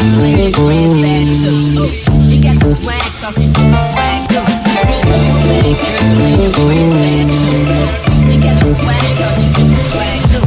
girl and your friends bad too. You got the swag, so she do the swag too. Bad girl and your friends bad too. You got the swag, so she do the swag too.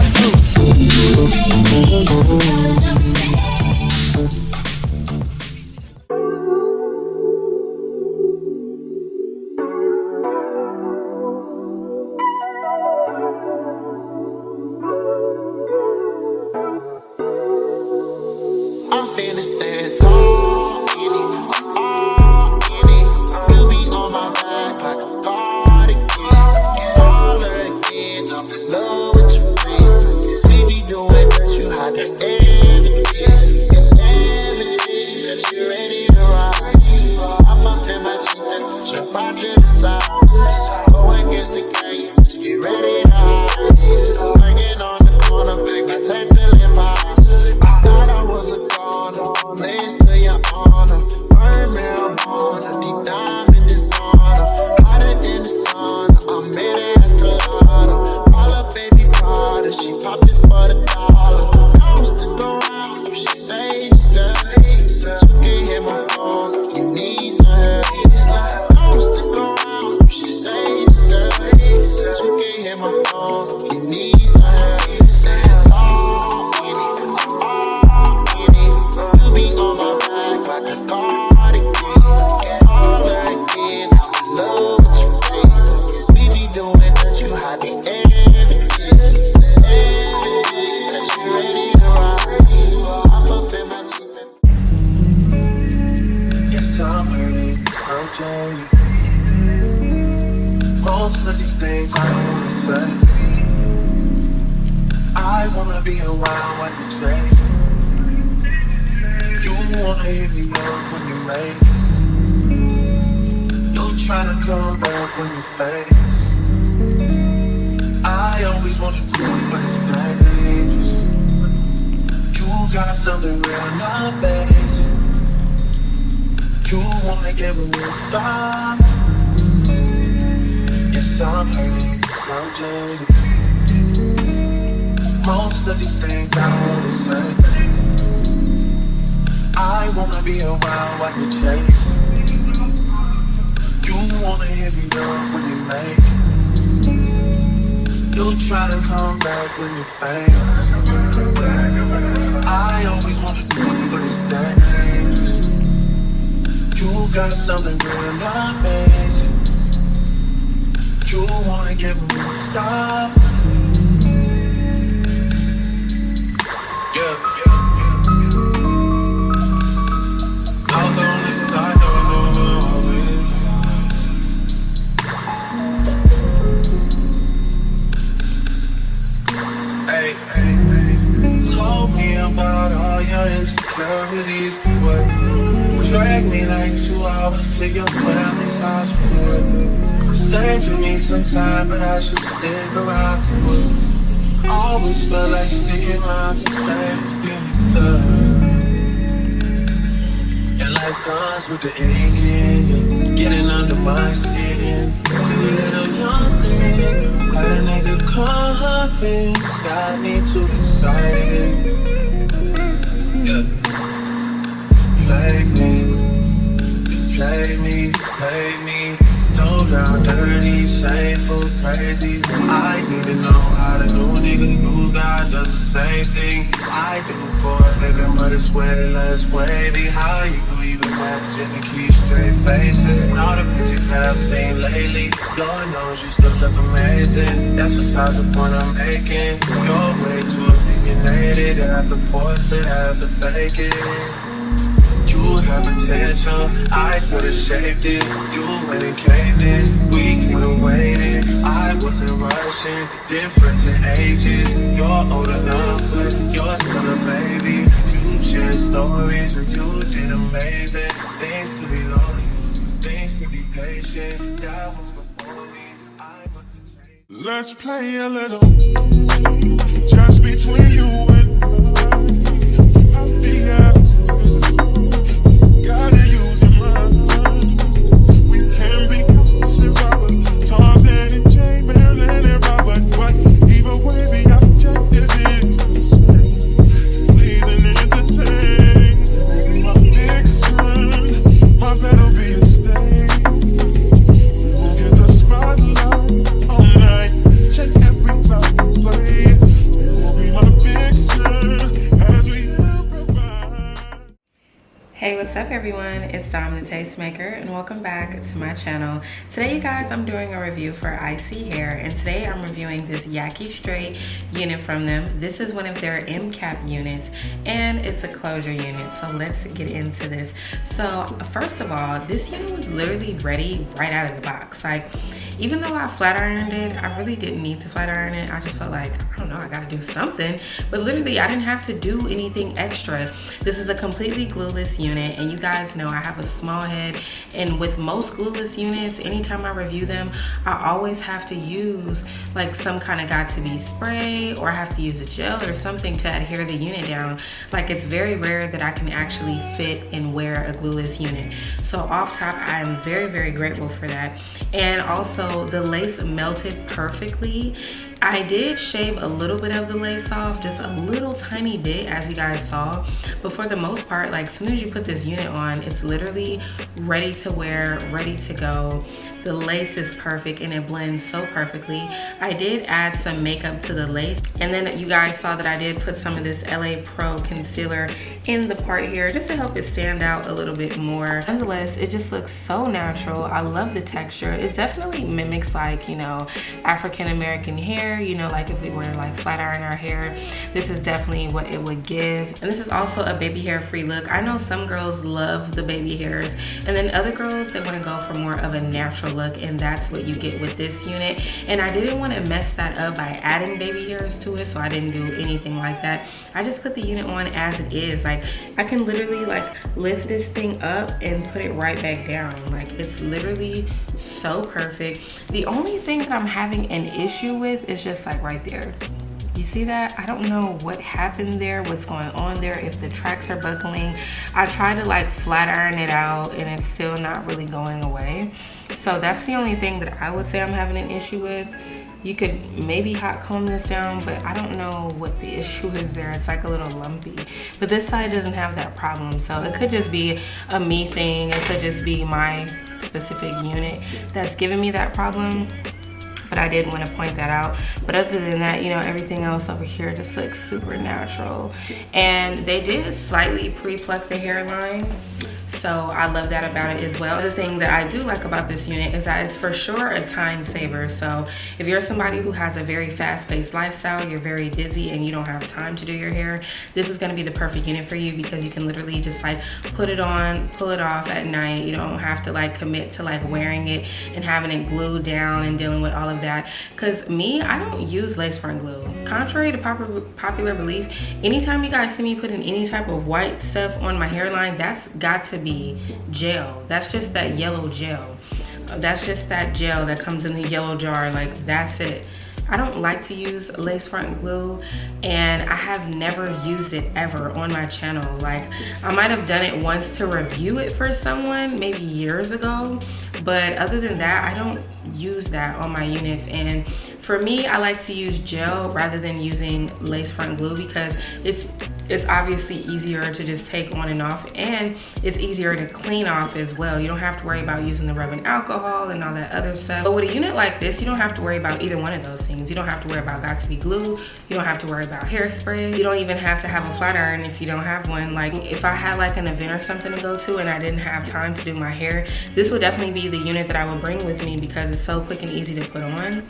Most of these things I don't wanna say. I wanna be around when you chase. You wanna hit me up when you make. You tryna come back when you face. I always want the truth, but it's dangerous. You got something real, not basic. You wanna get with me, stop. Yes, I'm hurting, yes, I'm jaded. Most of these things I don't wanna say. I wanna be around while you chase. You wanna hit me up when you make. You try to come back when you fail. I always want to do it, but it's dangerous. You got something real amazing. You wanna get me to stop. Yeah. I was on this side, I was over all this. Hey, told me about all your insecurities. What? Drag me like 2 hours to your family's house. What? Said you need some time, but I should stick around. What? Always felt like sticking around to same things. And like guns with the ink in you, getting under my skin. The little young thing, got a nigga confidence, got me too excited. Yeah. Play me. No doubt, dirty, shameful, crazy. I need to know how the new nigga you got does the same thing I do for a living, but it's way less wavy. How you even managing to keep straight faces? And all the pictures that I've seen lately, Lord knows you still look amazing. That's besides the point I'm making. You're way too opinionated, I have to force it, I have to fake it. You have potential, I could've shaped it. You went and caved in, we could've waited. I wasn't rushing, difference in ages. You're old enough, but you're still a baby. You share stories when you did amazing. Things to be loyal, things to be patient. That was before me, I must've changed. Let's play a little, just between you and me. I'll be honest. Gotta use your mind. We can be constant robbers, Tarzan and Jay, Marilyn and Robert. But either way, the objective is the same: to please and entertain. Hey, what's up everyone? It's Dom the Tastemaker and welcome back to my channel. Today you guys, I'm doing a review for ISEE hair, and today I'm reviewing this Yaki Straight unit from them. This is one of their M cap units and it's a closure unit, so let's get into this. So first of all, this unit was literally ready right out of the box. Like, even though I flat ironed it, I really didn't need to flat iron it. I just felt like, I don't know, I gotta do something. But literally, I didn't have to do anything extra. This is a completely glueless unit, and you guys know I have a small head. And with most glueless units, anytime I review them, I always have to use like some kind of got-to-be spray, or I have to use a gel or something to adhere the unit down. Like, it's very rare that I can actually fit and wear a glueless unit. So off top, I am very, very grateful for that. And also, the lace melted perfectly. I did shave a little bit of the lace off, just a little tiny bit, as you guys saw, but for the most part, like, as soon as you put this unit on, it's literally ready to wear, ready to go. The lace is perfect and it blends so perfectly. I did add some makeup to the lace, and then you guys saw that I did put some of this LA Pro concealer in the part here just to help it stand out a little bit more. Nonetheless, it just looks so natural. I love the texture. It definitely mimics, like, you know, African American hair. You know, like if we were to like flat iron our hair, this is definitely what it would give. And this is also a baby hair free look. I know some girls love the baby hairs, and then other girls, they want to go for more of a natural look, and that's what you get with this unit. And I didn't want to mess that up by adding baby hairs to it, so I didn't do anything like that. I just put the unit on as it is. Like, I can literally like lift this thing up and put it right back down. Like, it's literally so perfect. The only thing that I'm having an issue with is just like right there. You see that? I don't know what happened there, what's going on there, if the tracks are buckling. I tried to like flat iron it out and it's still not really going away. So that's the only thing that I would say I'm having an issue with. You could maybe hot comb this down, but I don't know what the issue is there. It's like a little lumpy. But this side doesn't have that problem. So it could just be a me thing. It could just be my specific unit that's giving me that problem. But I did want to point that out. But other than that, you know, everything else over here just looks super natural. And they did slightly pre-pluck the hairline, so I love that about it as well. The thing that I do like about this unit is that it's for sure a time saver. So if you're somebody who has a very fast-paced lifestyle, you're very busy and you don't have time to do your hair, this is going to be the perfect unit for you, because you can literally just like put it on, pull it off at night. You don't have to like commit to like wearing it and having it glued down and dealing with all of that. Because me, I don't use lace front glue. Contrary to popular belief, anytime you guys see me putting any type of white stuff on my hairline, that's got to be gel. That's just that yellow gel. That's just that gel that comes in the yellow jar. Like, that's it. I don't like to use lace front glue, and I have never used it ever on my channel. Like, I might have done it once to review it for someone maybe years ago, but other than that, I don't use that on my units. And for me, I like to use gel rather than using lace front glue, because it's obviously easier to just take on and off, and it's easier to clean off as well. You don't have to worry about using the rubbing alcohol and all that other stuff. But with a unit like this, you don't have to worry about either one of those things. You don't have to worry about got-to-be glue. You don't have to worry about hairspray. You don't even have to have a flat iron if you don't have one. Like, if I had like an event or something to go to and I didn't have time to do my hair, this would definitely be the unit that I would bring with me, because it's so quick and easy to put on.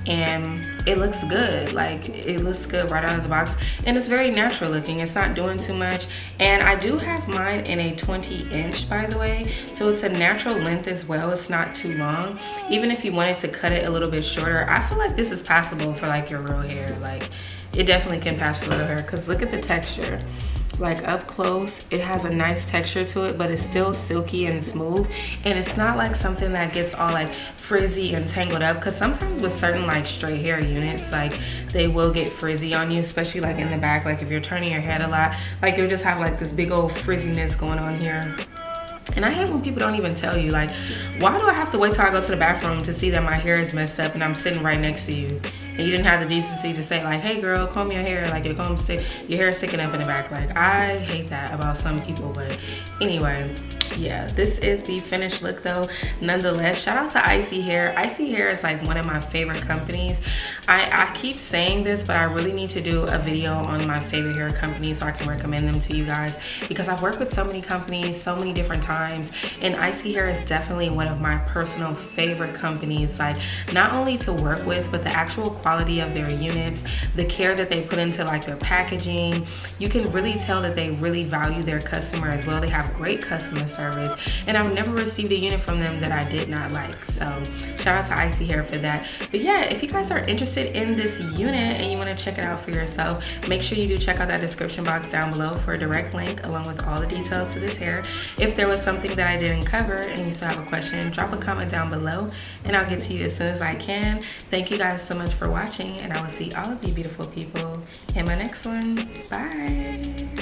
And it looks good. Like, it looks good right out of the box, and it's very natural looking. It's not doing too much. And I do have mine in a 20-inch, by the way, so it's a natural length as well. It's not too long. Even if you wanted to cut it a little bit shorter, I feel like this is passable for like your real hair. Like, it definitely can pass for real hair, because look at the texture. Like, up close, it has a nice texture to it, but it's still silky and smooth, and it's not like something that gets all like frizzy and tangled up, because sometimes with certain like straight hair units, like, they will get frizzy on you, especially like in the back. Like, if you're turning your head a lot, like, you'll just have like this big old frizziness going on here. And I hate when people don't even tell you, like, why do I have to wait till I go to the bathroom to see that my hair is messed up and I'm sitting right next to you, and you didn't have the decency to say like, hey girl, comb your hair, like your hair is sticking up in the back. Like, I hate that about some people. But anyway, yeah, this is the finished look though. Nonetheless, shout out to ISEE Hair. ISEE Hair is like one of my favorite companies. I keep saying this, but I really need to do a video on my favorite hair companies so I can recommend them to you guys, because I've worked with so many companies so many different times, and ISEE Hair is definitely one of my personal favorite companies. Like, not only to work with, but the actual quality of their units, the care that they put into like their packaging. You can really tell that they really value their customer as well. They have great customer service, and I've never received a unit from them that I did not like. So shout out to ISEE Hair for that. But yeah, if you guys are interested in this unit and you want to check it out for yourself, make sure you do check out that description box down below for a direct link along with all the details to this hair. If there was something that I didn't cover and you still have a question, drop a comment down below and I'll get to you as soon as I can. Thank you guys so much for watching, and I will see all of you beautiful people in my next one. Bye.